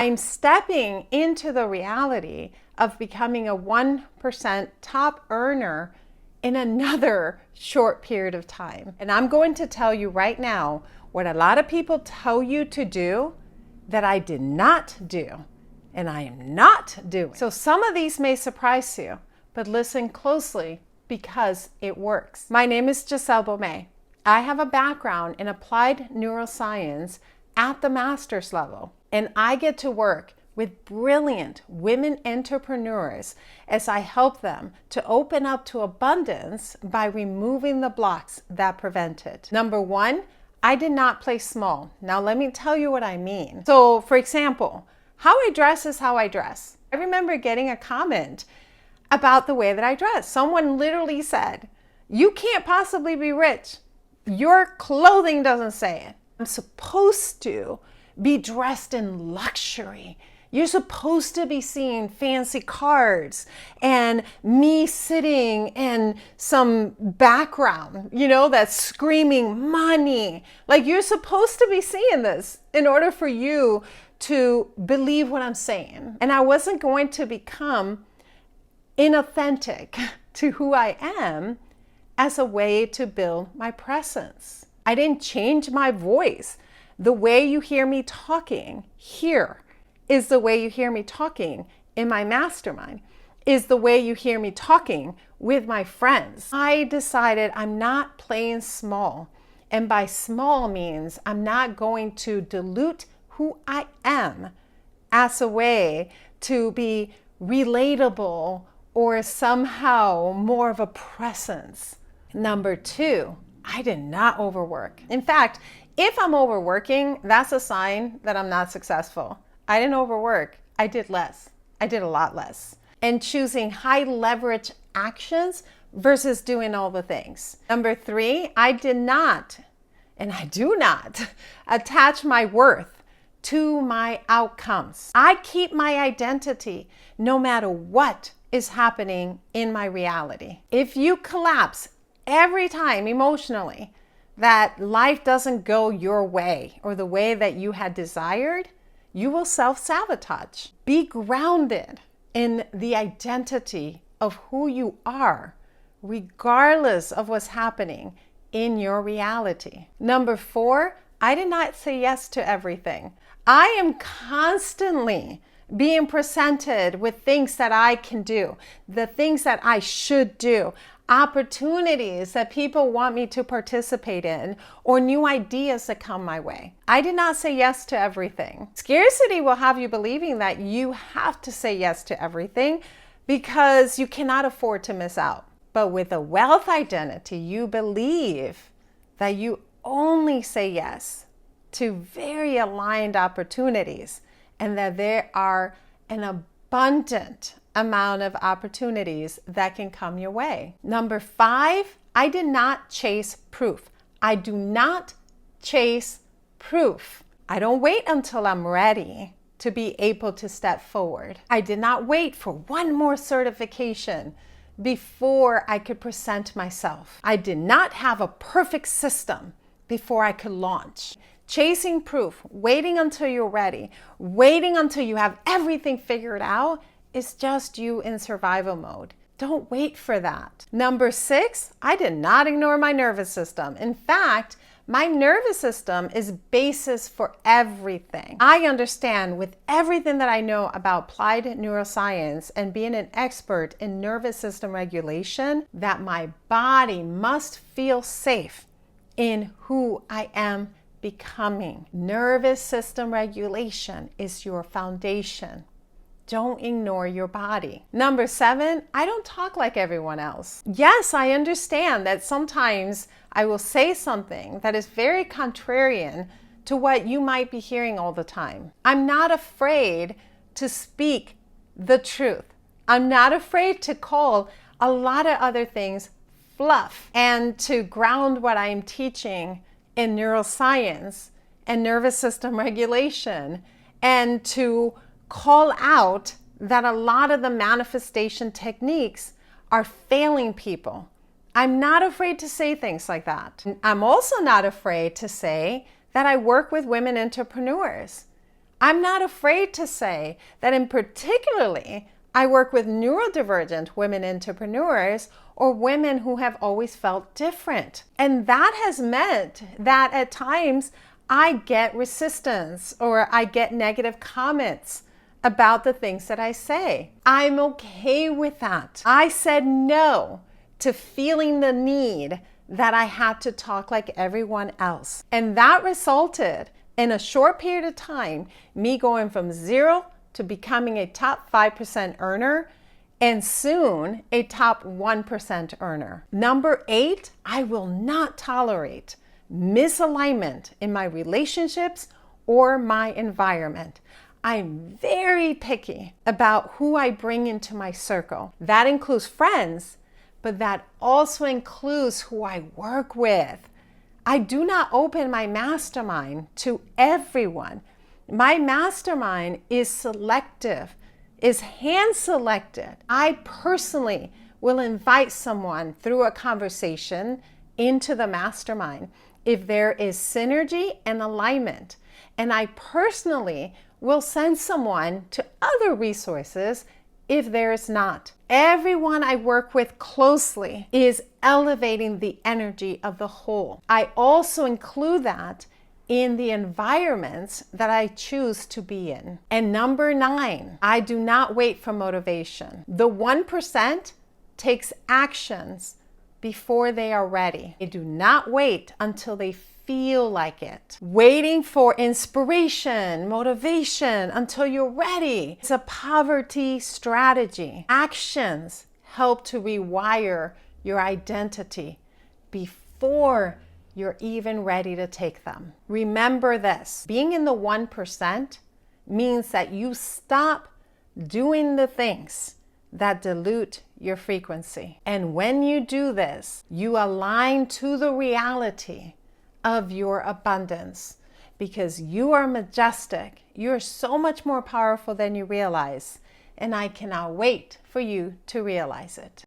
I'm stepping into the reality of becoming a 1% top earner in another short period of time. And I'm going to tell you right now what a lot of people tell you to do that I did not do, and I am not doing. So some of these may surprise you, but listen closely because it works. My name is Giselle Baumet. I have a background in applied neuroscience at the master's level, and I get to work with brilliant women entrepreneurs as I help them to open up to abundance by removing the blocks that prevent it. Number one, I did not play small. Now let me tell you what I mean. So for example, how I dress is how I dress. I remember getting a comment about the way that I dress. Someone literally said, "You can't possibly be rich. Your clothing doesn't say it." I'm supposed to be dressed in luxury. You're supposed to be seeing fancy cars and me sitting in some background, that's screaming money. Like, you're supposed to be seeing this in order for you to believe what I'm saying. And I wasn't going to become inauthentic to who I am as a way to build my presence. I didn't change my voice. The way you hear me talking here is the way you hear me talking in my mastermind, is the way you hear me talking with my friends. I decided I'm not playing small. And by small means, I'm not going to dilute who I am as a way to be relatable or somehow more of a presence. Number two, I did not overwork. In fact, if I'm overworking, that's a sign that I'm not successful. I didn't overwork. I did less. I did a lot less. And choosing high leverage actions versus doing all the things. Number three, I did not, and I do not, attach my worth to my outcomes. I keep my identity no matter what is happening in my reality. If you collapse every time emotionally that life doesn't go your way or the way that you had desired, you will self-sabotage. Be grounded in the identity of who you are, regardless of what's happening in your reality. Number four, I did not say yes to everything. I am constantly being presented with things that I can do, the things that I should do, opportunities that people want me to participate in, or new ideas that come my way. I did not say yes to everything. Scarcity will have you believing that you have to say yes to everything because you cannot afford to miss out. But with a wealth identity, you believe that you only say yes to very aligned opportunities and that there are an abundant amount of opportunities that can come your way. Number five, I did not chase proof. I do not chase proof. I don't wait until I'm ready to be able to step forward. I did not wait for one more certification before I could present myself. I did not have a perfect system before I could launch. Chasing proof, waiting until you're ready, waiting until you have everything figured out, is just you in survival mode. Don't wait for that. Number six, I did not ignore my nervous system. In fact, my nervous system is basis for everything. I understand with everything that I know about applied neuroscience and being an expert in nervous system regulation, that my body must feel safe in who I am becoming. Nervous system regulation is your foundation. Don't ignore your body. Number seven, I don't talk like everyone else. Yes, I understand that sometimes I will say something that is very contrarian to what you might be hearing all the time. I'm not afraid to speak the truth. I'm not afraid to call a lot of other things fluff and to ground what I'm teaching in neuroscience and nervous system regulation, and to call out that a lot of the manifestation techniques are failing people. I'm not afraid to say things like that. I'm also not afraid to say that I work with women entrepreneurs. I'm not afraid to say that in particularly, I work with neurodivergent women entrepreneurs or women who have always felt different. And that has meant that at times I get resistance or I get negative comments about the things that I say. I'm okay with that. I said no to feeling the need that I had to talk like everyone else. And that resulted in a short period of time, me going from 0 to becoming a top 5% earner and soon a top 1% earner. Number 8, I will not tolerate misalignment in my relationships or my environment. I'm very picky about who I bring into my circle. That includes friends, but that also includes who I work with. I do not open my mastermind to everyone. My mastermind is selective, is hand selected. I personally will invite someone through a conversation into the mastermind if there is synergy and alignment. And I personally will send someone to other resources if there is not. Everyone I work with closely is elevating the energy of the whole. I also include that in the environments that I choose to be in. And number 9, I do not wait for motivation. The 1% takes actions before they are ready. They do not wait until they feel like it. Waiting for inspiration, motivation until you're ready. It's a poverty strategy. Actions help to rewire your identity before you're even ready to take them. Remember this, being in the 1% means that you stop doing the things that dilute your frequency. And when you do this, you align to the reality of your abundance because you are majestic. You're so much more powerful than you realize. And I cannot wait for you to realize it.